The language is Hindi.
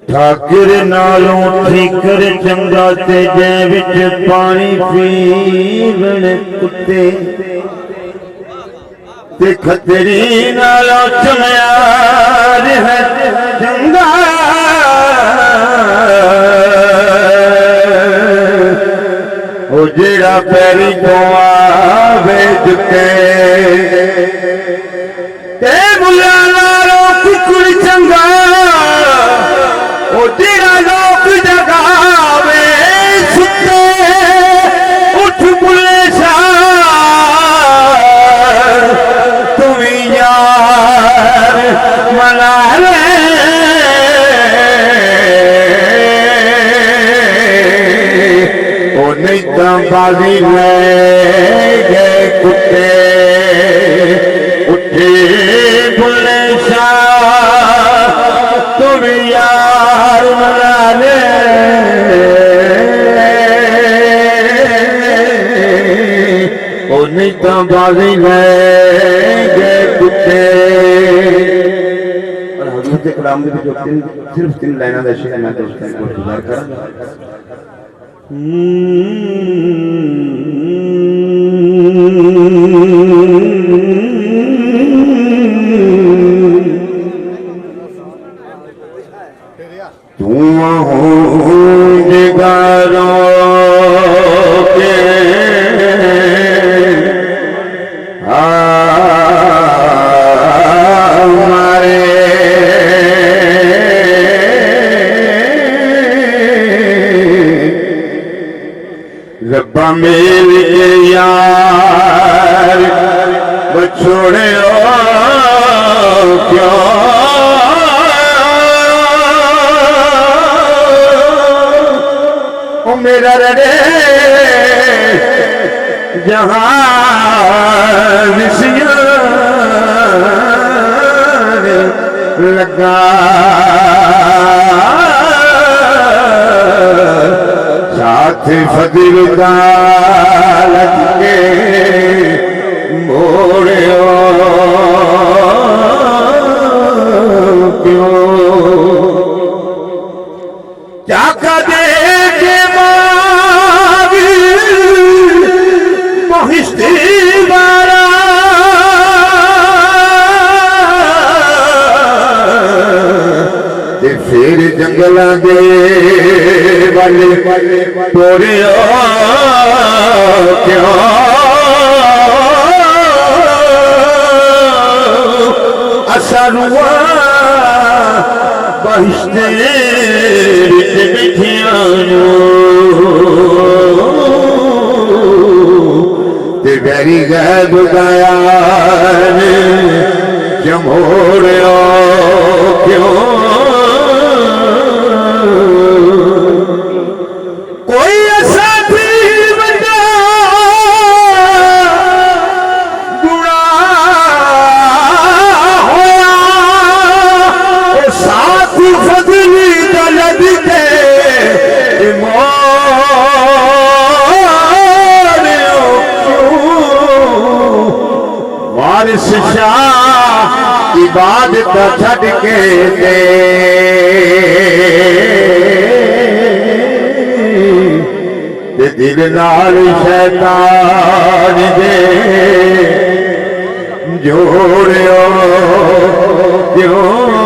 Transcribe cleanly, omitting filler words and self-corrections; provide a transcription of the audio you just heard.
ठाकुर नालों ठीकर चंगा ते जै विच पानी पीवण कुत्ते ते खतरी नालों चमयार है चंगा ओ जेड़ा पैरी तो आवे जुके ते बुला नालों कुकुड़ चंगा ओ तेरा लोक जगावे सुते उठ बुले शाह तुम यार मना ले ओ नहीं तो बाजी ले गए कुत्ते उठे बुले शाह तुम यार मना ले ओ नहीं तो बाजी ले गए कुत्ते। और हजरत कलाम दे विच सिर्फ 3 लाइनां दा शेर मैं दोस्तां को गुज़ार करांगा। रब्बा मेरे यार बछोड़े क्यों ओ मेरा रे जहां लगा साथ फदिल का लग के मोड़े क्यों चाका दे के मावी मोहिस्ती बारा ते फिर जंगल दे वाले तोरे क्यों असरुआ बहिश्ते विच बिठियानो ते बैरी गैब गाया जमोड़ो क्यों कोई ऐसा भी बंदा बुरा होया ओ साथ फजली दलद के मोड़ो वारिस शाह इबादत छड़ के दे दिल नाल शैतान दे जोड़ो क्यों